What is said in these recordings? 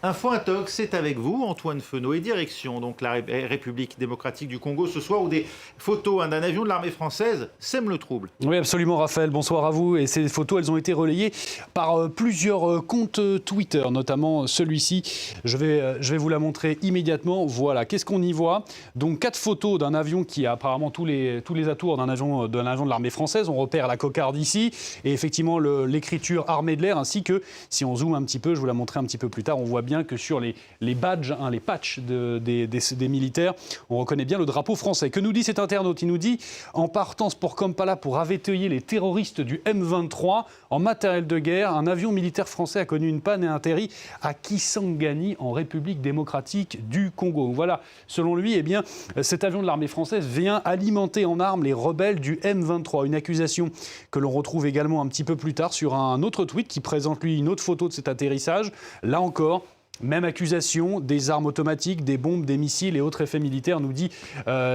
Info Intox, c'est avec vous, Antoine Fenot, et direction donc la République démocratique du Congo ce soir où des photos d'un avion de l'armée française sèment le trouble. Oui, absolument, Raphaël. Bonsoir à vous. Et ces photos, elles ont été relayées par plusieurs comptes Twitter, notamment celui-ci. Je vais vous la montrer immédiatement. Voilà, qu'est-ce qu'on y voit? Donc, 4 photos d'un avion qui a apparemment tous les atours d'un avion de l'armée française. On repère la cocarde ici et effectivement l'écriture armée de l'air, ainsi que, si on zoome un petit peu, je vous la montrerai un petit peu plus tard, on voit bien que sur les badges, les patchs des militaires, on reconnaît bien le drapeau français. Que nous dit cet internaute? Il nous dit « En partance pour Kampala pour avéteiller les terroristes du M23 en matériel de guerre, un avion militaire français a connu une panne et atterri à Kisangani en République démocratique du Congo. » Voilà, selon lui, eh bien, cet avion de l'armée française vient alimenter en armes les rebelles du M23. Une accusation que l'on retrouve également un petit peu plus tard sur un autre tweet qui présente lui une autre photo de cet atterrissage. Là encore, même accusation, des armes automatiques, des bombes, des missiles et autres effets militaires, nous dit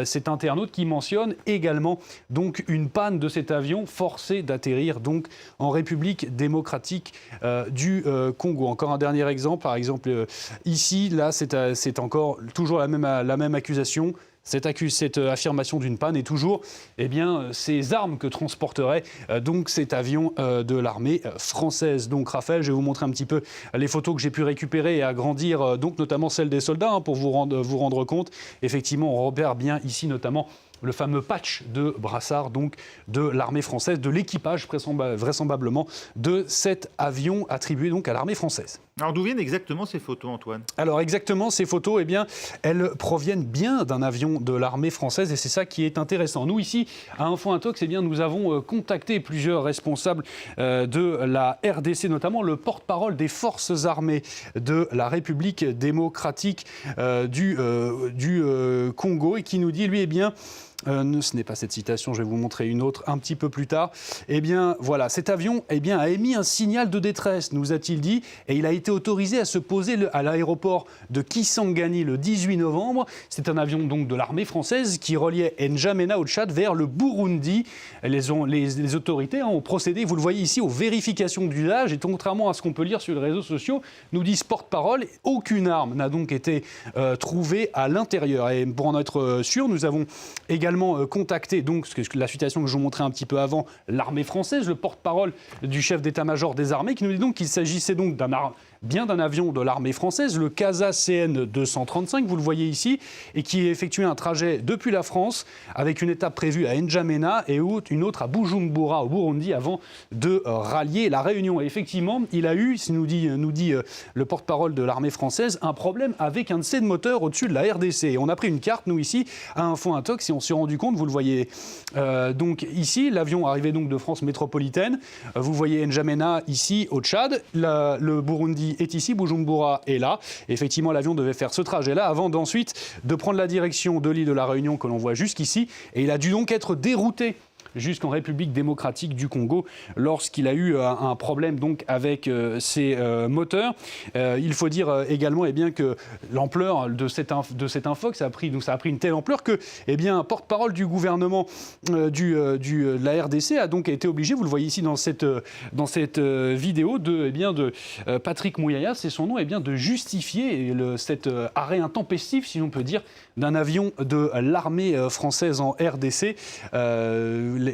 cet internaute qui mentionne également donc une panne de cet avion forcé d'atterrir donc en République démocratique du Congo. Encore un dernier exemple, par exemple ici, là c'est encore toujours la même accusation. Cette affirmation d'une panne est toujours ces armes que transporterait donc cet avion de l'armée française. Donc Raphaël, je vais vous montrer un petit peu les photos que j'ai pu récupérer et agrandir, donc notamment celles des soldats, pour vous rendre compte. Effectivement, on repère bien ici notamment le fameux patch de brassard donc de l'armée française, de l'équipage vraisemblablement de cet avion attribué donc à l'armée française. Alors d'où viennent exactement ces photos, Antoine? Alors exactement, ces photos, elles proviennent bien d'un avion de l'armée française et c'est ça qui est intéressant. Nous ici, à Info Intox, nous avons contacté plusieurs responsables de la RDC, notamment le porte-parole des forces armées de la République démocratique du Congo et qui nous dit, lui, ce n'est pas cette citation, je vais vous montrer une autre un petit peu plus tard. Voilà, cet avion a émis un signal de détresse, nous a-t-il dit, et il a été autorisé à se poser à l'aéroport de Kisangani le 18 novembre. C'est un avion donc de l'armée française qui reliait N'Djamena au Tchad vers le Burundi. Les autorités ont procédé, vous le voyez ici, aux vérifications d'usage et contrairement à ce qu'on peut lire sur les réseaux sociaux, nous dit ce porte-parole, aucune arme n'a donc été trouvée à l'intérieur. Et pour en être sûr, nous avons également contacté, donc, la situation que je vous montrais un petit peu avant, l'armée française, le porte-parole du chef d'état-major des armées, qui nous dit donc qu'il s'agissait donc bien d'un avion de l'armée française, le CASA CN 235, vous le voyez ici, et qui effectuait un trajet depuis la France, avec une étape prévue à N'Djamena et une autre à Bujumbura, au Burundi, avant de rallier la Réunion. Et effectivement, il a eu, nous dit le porte-parole de l'armée française, un problème avec un de ses moteurs au-dessus de la RDC. Et on a pris une carte, nous ici, à Info Intox, et on s'est rendu compte, vous le voyez donc ici, l'avion arrivait donc de France métropolitaine, vous voyez N'Djamena ici au Tchad, le Burundi est ici, Bujumbura est là. Et effectivement, l'avion devait faire ce trajet-là avant d'ensuite de prendre la direction de l'île de la Réunion que l'on voit jusqu'ici. Et il a dû donc être dérouté jusqu'en République démocratique du Congo lorsqu'il a eu un problème donc avec ses moteurs. Il faut dire également que l'ampleur de cette infox ça a pris une telle ampleur que un porte-parole du gouvernement de la RDC a donc été obligé, vous le voyez ici dans cette vidéo de Patrick Mouyaya, c'est son nom, de justifier cet arrêt intempestif, si l'on peut dire, d'un avion de l'armée française en RDC.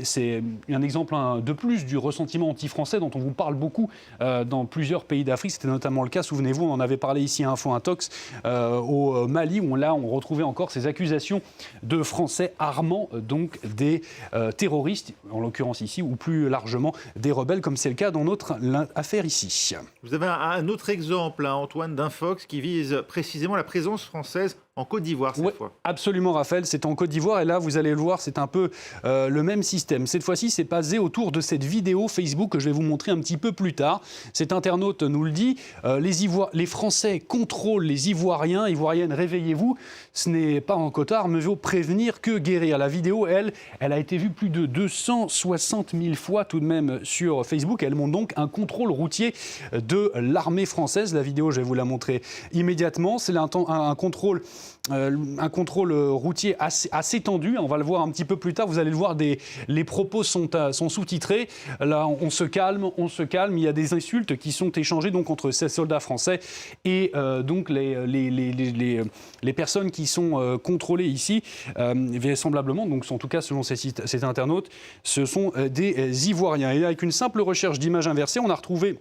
C'est un exemple de plus du ressentiment anti-français dont on vous parle beaucoup dans plusieurs pays d'Afrique. C'était notamment le cas, souvenez-vous, on en avait parlé ici à Info Intox, au Mali, où on retrouvait encore ces accusations de Français armant donc des terroristes, en l'occurrence ici, ou plus largement des rebelles, comme c'est le cas dans notre affaire ici. Vous avez un autre exemple, Antoine, d'Infox qui vise précisément la présence française en Côte d'Ivoire cette fois. Absolument, Raphaël, c'est en Côte d'Ivoire et là, vous allez le voir, c'est un peu le même système. Cette fois-ci, c'est basé autour de cette vidéo Facebook que je vais vous montrer un petit peu plus tard. Cet internaute nous le dit, les Français contrôlent les Ivoiriens. Ivoiriennes, réveillez-vous, ce n'est pas en cotard, mieux vaut prévenir que guérir. La vidéo, elle a été vue plus de 260 000 fois tout de même sur Facebook. Elle montre donc un contrôle routier de l'armée française. La vidéo, je vais vous la montrer immédiatement. C'est un contrôle un contrôle routier assez tendu. On va le voir un petit peu plus tard. Vous allez le voir, les propos sont sous-titrés. Là, on se calme. Il y a des insultes qui sont échangées donc entre ces soldats français et donc les personnes qui sont contrôlées ici, vraisemblablement, donc en tout cas selon ces internautes, ce sont des Ivoiriens. Et avec une simple recherche d'image inversée, on a retrouvé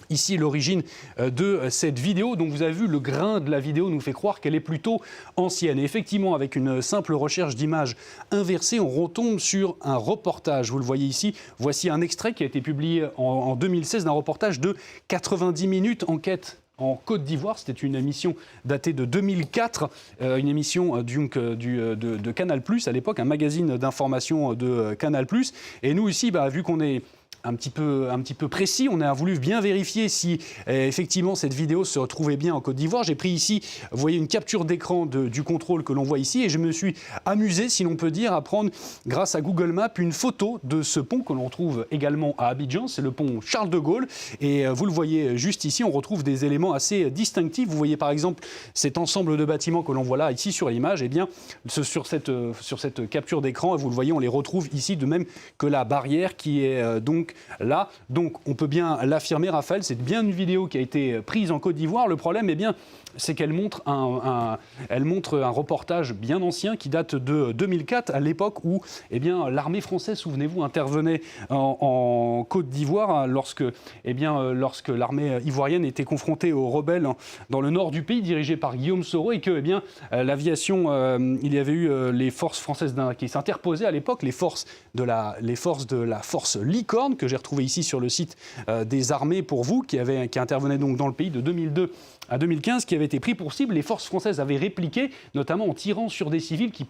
ici l'origine de cette vidéo. Donc vous avez vu, le grain de la vidéo nous fait croire qu'elle est plutôt ancienne. Et effectivement, avec une simple recherche d'image inversée, on retombe sur un reportage. Vous le voyez ici, voici un extrait qui a été publié en 2016 d'un reportage de 90 minutes, enquête en Côte d'Ivoire. C'était une émission datée de 2004, une émission de Canal+, à l'époque, un magazine d'information de Canal+. Et nous ici, vu qu'on est un petit peu précis, on a voulu bien vérifier si effectivement cette vidéo se retrouvait bien en Côte d'Ivoire. J'ai pris ici, vous voyez, une capture d'écran du contrôle que l'on voit ici, et je me suis amusé, si l'on peut dire, à prendre, grâce à Google Maps, une photo de ce pont que l'on trouve également à Abidjan. C'est le pont Charles de Gaulle, et vous le voyez juste ici, on retrouve des éléments assez distinctifs. Vous voyez par exemple cet ensemble de bâtiments que l'on voit là, ici sur l'image, et bien sur cette capture d'écran, vous le voyez, on les retrouve ici, de même que la barrière qui est donc là. Donc on peut bien l'affirmer, Raphaël, c'est bien une vidéo qui a été prise en Côte d'Ivoire. Le problème, c'est qu'elle montre un reportage bien ancien qui date de 2004, à l'époque où l'armée française, souvenez-vous, intervenait en Côte d'Ivoire lorsque l'armée ivoirienne était confrontée aux rebelles dans le nord du pays, dirigés par Guillaume Soro, et que l'aviation, il y avait eu les forces françaises qui s'interposaient à l'époque, les forces de la force Licorne, que j'ai retrouvé ici sur le site des armées pour vous, qui intervenait donc dans le pays de 2002 à 2015, qui avait été pris pour cible. Les forces françaises avaient répliqué, notamment en tirant sur des civils qui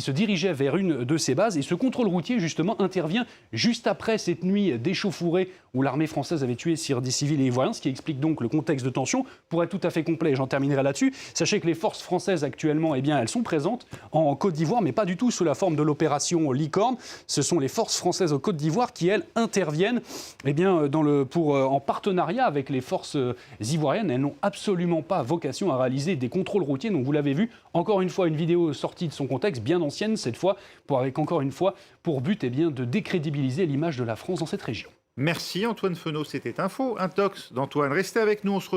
se dirigeaient vers une de ces bases. Et ce contrôle routier, justement, intervient juste après cette nuit d'échauffourée où l'armée française avait tué des civils et ivoiriens, ce qui explique donc le contexte de tension. Pour être tout à fait complet, j'en terminerai là-dessus, sachez que les forces françaises actuellement, elles sont présentes en Côte d'Ivoire, mais pas du tout sous la forme de l'opération Licorne. Ce sont les forces françaises en Côte d'Ivoire qui, elles, interviennent en partenariat avec les forces ivoiriennes. Elles n'ont absolument pas vocation à réaliser des contrôles routiers. Donc vous l'avez vu, encore une fois, une vidéo sortie de son contexte, bien ancienne cette fois, avec encore une fois pour but de décrédibiliser l'image de la France dans cette région. Merci Antoine Feneau, c'était Info Intox d'Antoine. Restez avec nous, on se retrouve